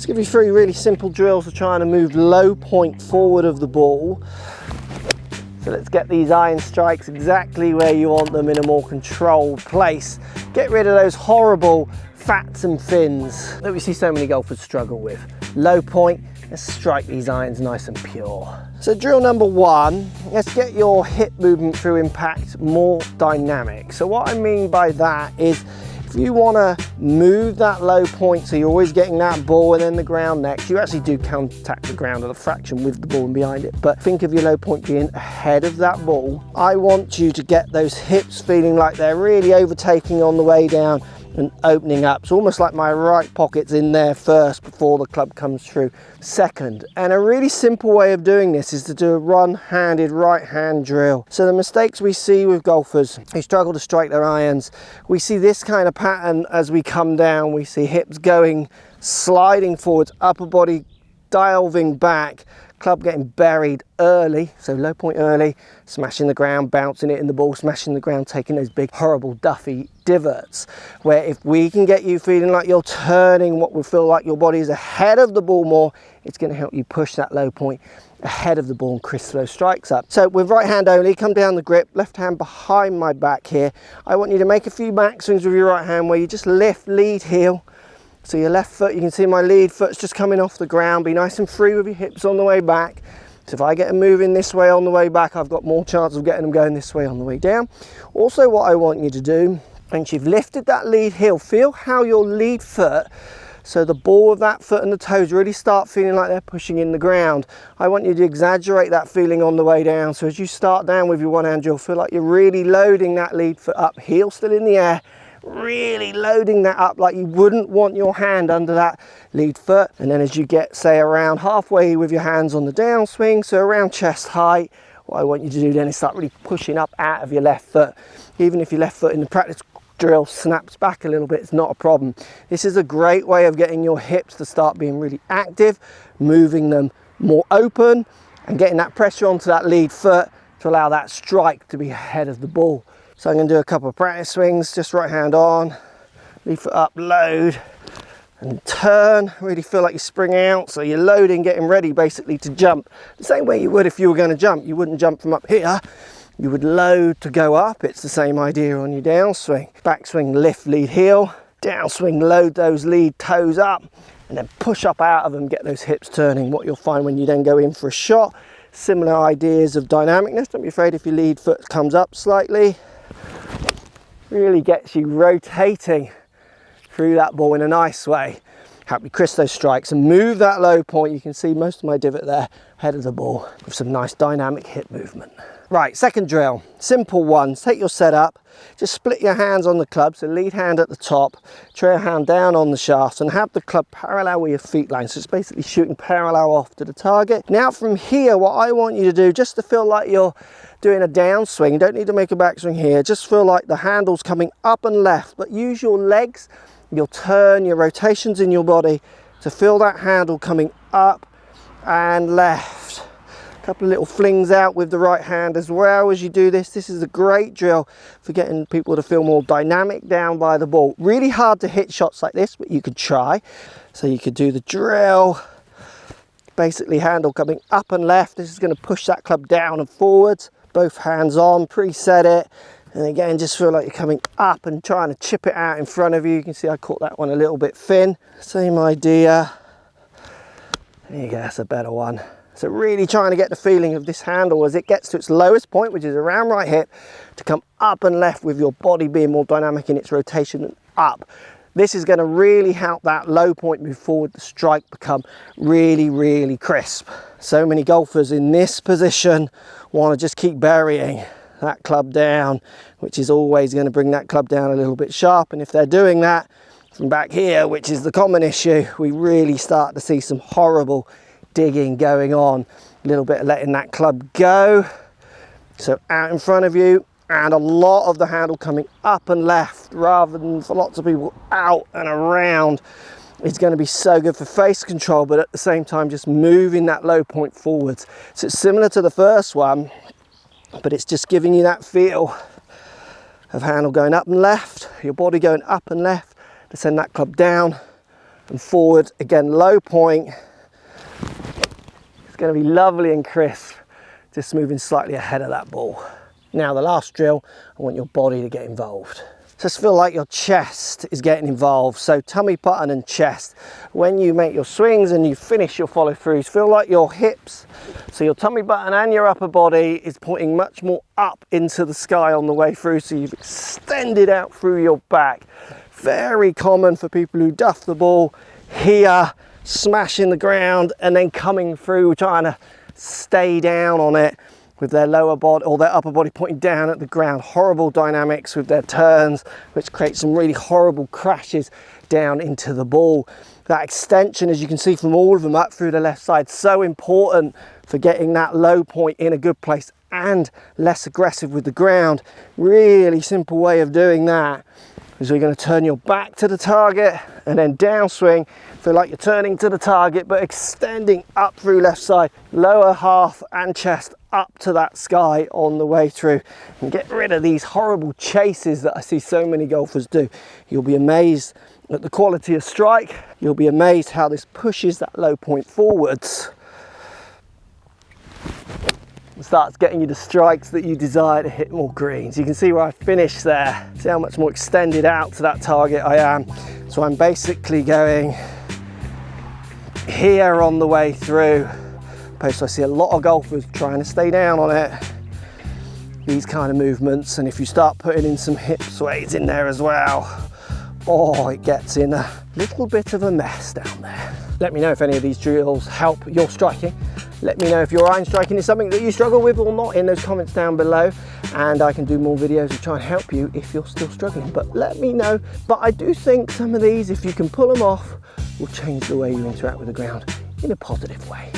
Let's give you 3 really simple drills for trying to move low point forward of the ball. So let's get these iron strikes exactly where you want them in a more controlled place. Get rid of those horrible fats and fins that we see so many golfers struggle with. Low point, let's strike these irons nice and pure. So drill number 1, let's get your hip movement through impact more dynamic. So what I mean by that is, if you want to move that low point so you're always getting that ball and then the ground next, you actually do contact the ground at a fraction with the ball and behind it, but think of your low point being ahead of that ball. I want you to get those hips feeling like they're really overtaking on the way down and opening up. It's almost like my right pocket's in there first before the club comes through second. And a really simple way of doing this is to do a one-handed right hand drill. So the mistakes we see with golfers who struggle to strike their irons, we see this kind of pattern as we come down. We see hips going, sliding forwards, upper body diving back, club getting buried early, so low point early, smashing the ground, bouncing it in the ball, smashing the ground, taking those big horrible duffy divots, where if we can get you feeling like you're turning what will feel like your body is ahead of the ball more, it's going to help you push that low point ahead of the ball and crisp those strikes up. So with right hand only, come down the grip, left hand behind my back here. I want you to make a few back swings with your right hand where you just lift, lead, heel. So your left foot, you can see my lead foot's just coming off the ground. Be nice and free with your hips on the way back. So if I get them moving this way on the way back, I've got more chance of getting them going this way on the way down. Also, what I want you to do, once you've lifted that lead heel, feel how your lead foot, so the ball of that foot and the toes really start feeling like they're pushing in the ground. I want you to exaggerate that feeling on the way down. So as you start down with your one hand, you'll feel like you're really loading that lead foot up, heel still in the air, really loading that up like you wouldn't want your hand under that lead foot. And then as you get, say, around halfway with your hands on the downswing, so around chest height, what I want you to do then is start really pushing up out of your left foot. Even if your left foot in the practice drill snaps back a little bit, it's not a problem. This is a great way of getting your hips to start being really active, moving them more open and getting that pressure onto that lead foot to allow that strike to be ahead of the ball. So I'm going to do a couple of practice swings, just right hand on, lead foot up, load, and turn. Really feel like you spring out, so you're loading, getting ready basically to jump. The same way you would if you were going to jump. You wouldn't jump from up here, you would load to go up. It's the same idea on your downswing. Backswing, lift, lead, heel. Downswing, load those lead toes up, and then push up out of them, get those hips turning. What you'll find when you then go in for a shot, similar ideas of dynamicness. Don't be afraid if your lead foot comes up slightly. Really gets you rotating through that ball in a nice way. Help you crisp those strikes and move that low point. You can see most of my divot there, ahead of the ball, with some nice dynamic hip movement. Right, second drill, simple one. Take your setup, just split your hands on the club, so lead hand at the top, trail hand down on the shaft, and have the club parallel with your feet line. So it's basically shooting parallel off to the target. Now from here, what I want you to do, just to feel like you're doing a downswing, you don't need to make a backswing here, just feel like the handle's coming up and left, but use your legs, your turn, your rotations in your body to feel that handle coming up and left. A couple of little flings out with the right hand as well as you do this. This is a great drill for getting people to feel more dynamic down by the ball. Really hard to hit shots like this, but you could try. So you could do the drill, basically handle coming up and left. This is going to push that club down and forwards. Both hands on, preset it, and again just feel like you're coming up and trying to chip it out in front of you. You can see I caught that one a little bit thin. Same idea. There you go, that's a better one. So really trying to get the feeling of this handle as it gets to its lowest point, which is around right hip, to come up and left with your body being more dynamic in its rotation and up. This is going to really help that low point move forward, the strike become really, really crisp. So many golfers in this position want to just keep burying that club down, which is always going to bring that club down a little bit sharp. And if they're doing that from back here, which is the common issue, we really start to see some horrible digging going on. A little bit of letting that club go. So out in front of you, and a lot of the handle coming up and left rather than for lots of people out and around. It's going to be so good for face control, but at the same time just moving that low point forwards. So it's similar to the first one, but it's just giving you that feel of handle going up and left, your body going up and left to send that club down and forward. Again, low point. It's going to be lovely and crisp, just moving slightly ahead of that ball. Now the last drill, I want your body to get involved. Just feel like your chest is getting involved. So tummy button and chest. When you make your swings and you finish your follow throughs, feel like your hips, so your tummy button and your upper body is pointing much more up into the sky on the way through. So you've extended out through your back. Very common for people who duff the ball here, smashing the ground and then coming through, trying to stay down on it with their lower body or their upper body pointing down at the ground. Horrible dynamics with their turns, which creates some really horrible crashes down into the ball. That extension, as you can see from all of them up through the left side, so important for getting that low point in a good place and less aggressive with the ground. Really simple way of doing that is you're going to turn your back to the target and then downswing. Feel like you're turning to the target but extending up through left side, lower half and chest up to that sky on the way through, and get rid of these horrible chases that I see so many golfers do. You'll be amazed at the quality of strike. You'll be amazed how this pushes that low point forwards and starts getting you the strikes that you desire to hit more greens. You can see where I finished there. See how much more extended out to that target I am. So I'm basically going here on the way through. So I see a lot of golfers trying to stay down on it, these kind of movements, and if you start putting in some hip sways in there as well, oh, it gets in a little bit of a mess down there. Let me know if any of these drills help your striking. Let me know if your iron striking is something that you struggle with or not in those comments down below, and I can do more videos to try and help you if you're still struggling. But let me know. But I do think some of these, if you can pull them off, will change the way you interact with the ground in a positive way.